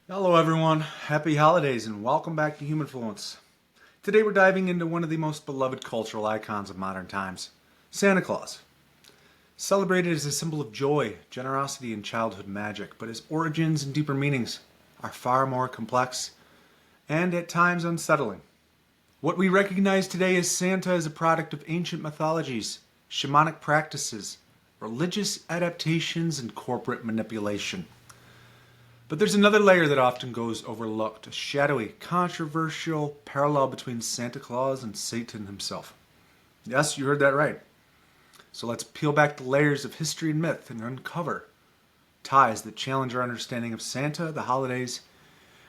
Hello everyone, happy holidays and welcome back to Humanfluence. Today we're diving into one of the most beloved cultural icons of modern times, Santa Claus. Celebrated as a symbol of joy, generosity, and childhood magic, but his origins and deeper meanings are far more complex and at times unsettling. What we recognize today as Santa is a product of ancient mythologies, shamanic practices, religious adaptations, and corporate manipulation. But there's another layer that often goes overlooked, a shadowy, controversial parallel between Santa Claus and Satan himself. Yes, you heard that right. So let's peel back the layers of history and myth and uncover ties that challenge our understanding of Santa, the holidays,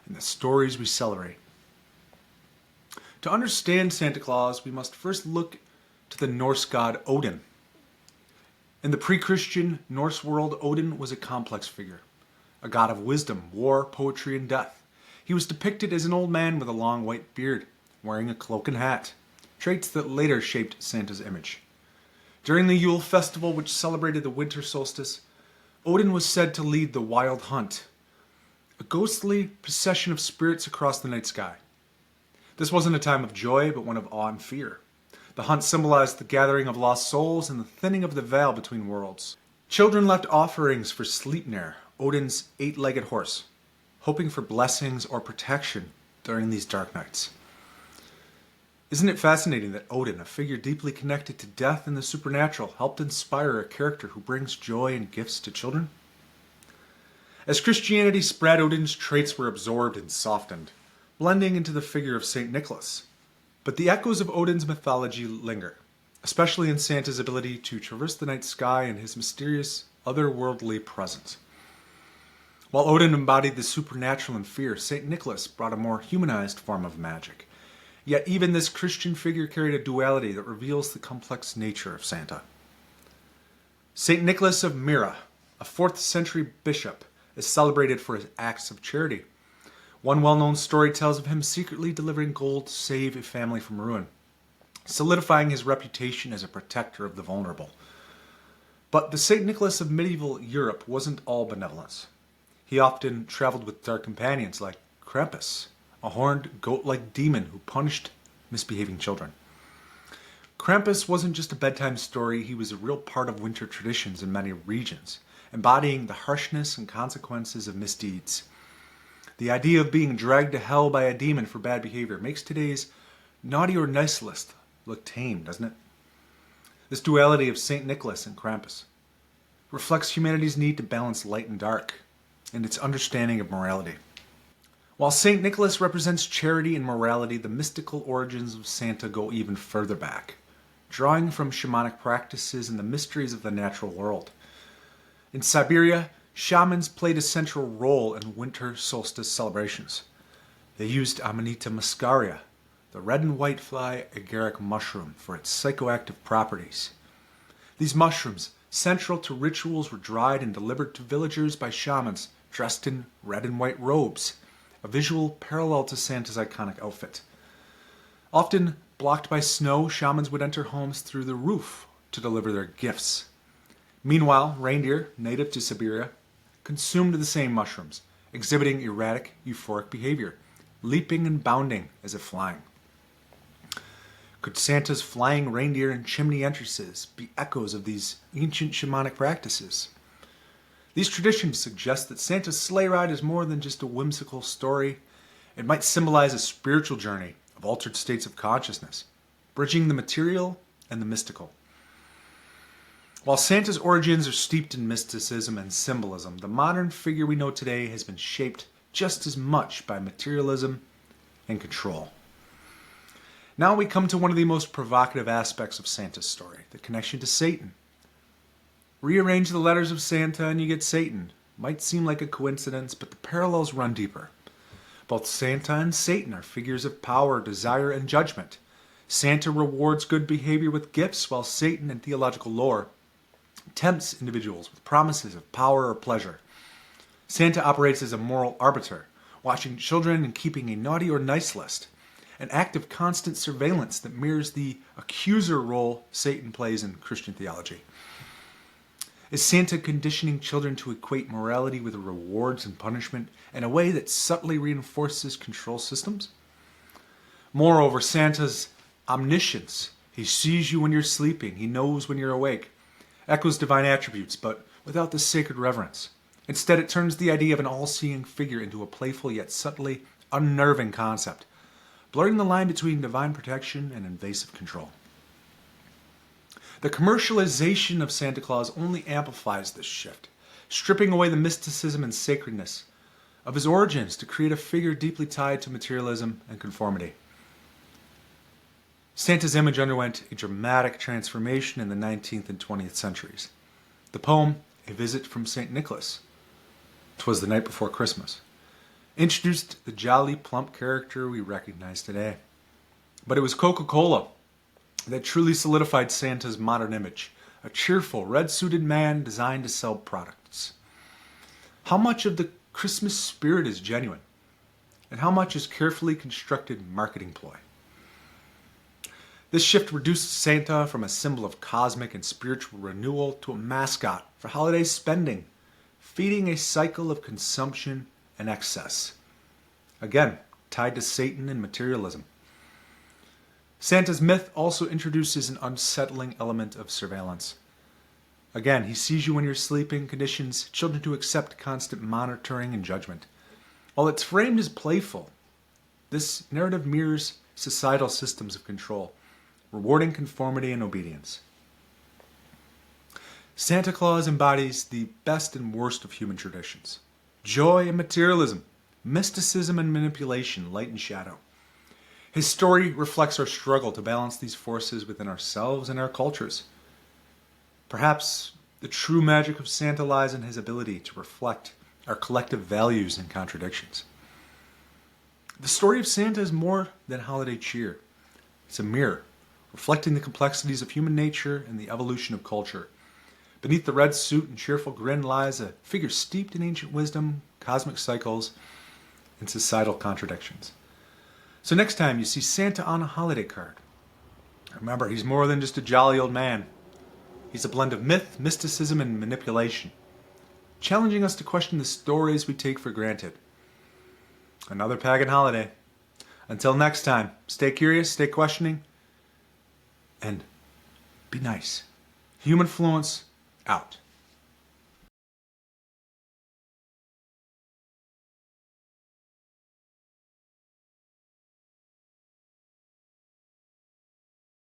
and the stories we celebrate. To understand Santa Claus, we must first look to the Norse god Odin. In the pre-Christian Norse world, Odin was a complex figure. A god of wisdom, war, poetry, and death. He was depicted as an old man with a long white beard, wearing a cloak and hat, traits that later shaped Santa's image. During the Yule festival, which celebrated the winter solstice, Odin was said to lead the wild hunt, a ghostly procession of spirits across the night sky. This wasn't a time of joy, but one of awe and fear. The hunt symbolized the gathering of lost souls and the thinning of the veil between worlds. Children left offerings for Sleipnir, Odin's eight-legged horse, hoping for blessings or protection during these dark nights. Isn't it fascinating that Odin, a figure deeply connected to death and the supernatural, helped inspire a character who brings joy and gifts to children? As Christianity spread, Odin's traits were absorbed and softened, blending into the figure of Saint Nicholas. But the echoes of Odin's mythology linger, especially in Santa's ability to traverse the night sky and his mysterious, otherworldly presence. While Odin embodied the supernatural and fear, St. Nicholas brought a more humanized form of magic. Yet even this Christian figure carried a duality that reveals the complex nature of Santa. St. Nicholas of Myra, a 4th century bishop, is celebrated for his acts of charity. One well-known story tells of him secretly delivering gold to save a family from ruin, solidifying his reputation as a protector of the vulnerable. But the St. Nicholas of medieval Europe wasn't all benevolence. He often traveled with dark companions like Krampus, a horned goat-like demon who punished misbehaving children. Krampus wasn't just a bedtime story, he was a real part of winter traditions in many regions, embodying the harshness and consequences of misdeeds. The idea of being dragged to hell by a demon for bad behavior makes today's naughty or nice list look tame, doesn't it? This duality of St. Nicholas and Krampus reflects humanity's need to balance light and dark, and its understanding of morality. While St. Nicholas represents charity and morality, the mystical origins of Santa go even further back, drawing from shamanic practices and the mysteries of the natural world. In Siberia, shamans played a central role in winter solstice celebrations. They used Amanita muscaria, the red and white fly agaric mushroom, for its psychoactive properties. These mushrooms, central to rituals, were dried and delivered to villagers by shamans dressed in red and white robes, a visual parallel to Santa's iconic outfit. Often blocked by snow, shamans would enter homes through the roof to deliver their gifts. Meanwhile, reindeer, native to Siberia, consumed the same mushrooms, exhibiting erratic, euphoric behavior, leaping and bounding as if flying. Could Santa's flying reindeer and chimney entrances be echoes of these ancient shamanic practices? These traditions suggest that Santa's sleigh ride is more than just a whimsical story. It might symbolize a spiritual journey of altered states of consciousness, bridging the material and the mystical. While Santa's origins are steeped in mysticism and symbolism, the modern figure we know today has been shaped just as much by materialism and control. Now we come to one of the most provocative aspects of Santa's story, the connection to Satan. Rearrange the letters of Santa and you get Satan. Might seem like a coincidence, but the parallels run deeper. Both Santa and Satan are figures of power, desire, and judgment. Santa rewards good behavior with gifts, while Satan, in theological lore, tempts individuals with promises of power or pleasure. Santa operates as a moral arbiter, watching children and keeping a naughty or nice list, an act of constant surveillance that mirrors the accuser role Satan plays in Christian theology. Is Santa conditioning children to equate morality with rewards and punishment in a way that subtly reinforces control systems? Moreover, Santa's omniscience, he sees you when you're sleeping, he knows when you're awake, echoes divine attributes, but without the sacred reverence. Instead, it turns the idea of an all-seeing figure into a playful yet subtly unnerving concept, blurring the line between divine protection and invasive control. The commercialization of Santa Claus only amplifies this shift, stripping away the mysticism and sacredness of his origins to create a figure deeply tied to materialism and conformity. Santa's image underwent a dramatic transformation in the 19th and 20th centuries. The poem, A Visit from St. Nicholas, 'Twas the Night Before Christmas, introduced the jolly, plump character we recognize today. But it was Coca-Cola that truly solidified Santa's modern image, a cheerful, red-suited man designed to sell products. How much of the Christmas spirit is genuine, and how much is carefully constructed marketing ploy? This shift reduced Santa from a symbol of cosmic and spiritual renewal to a mascot for holiday spending, feeding a cycle of consumption and excess. Again, tied to Satan and materialism. Santa's myth also introduces an unsettling element of surveillance. Again, he sees you when you're sleeping, conditions children to accept constant monitoring and judgment. While it's framed as playful, this narrative mirrors societal systems of control, rewarding conformity and obedience. Santa Claus embodies the best and worst of human traditions. Joy and materialism, mysticism and manipulation, light and shadow. His story reflects our struggle to balance these forces within ourselves and our cultures. Perhaps the true magic of Santa lies in his ability to reflect our collective values and contradictions. The story of Santa is more than holiday cheer. It's a mirror, reflecting the complexities of human nature and the evolution of culture. Beneath the red suit and cheerful grin lies a figure steeped in ancient wisdom, cosmic cycles, and societal contradictions. So next time you see Santa on a holiday card, remember he's more than just a jolly old man. He's a blend of myth, mysticism, and manipulation, challenging us to question the stories we take for granted. Another pagan holiday. Until next time, stay curious, stay questioning, and be nice. Humanfluence out.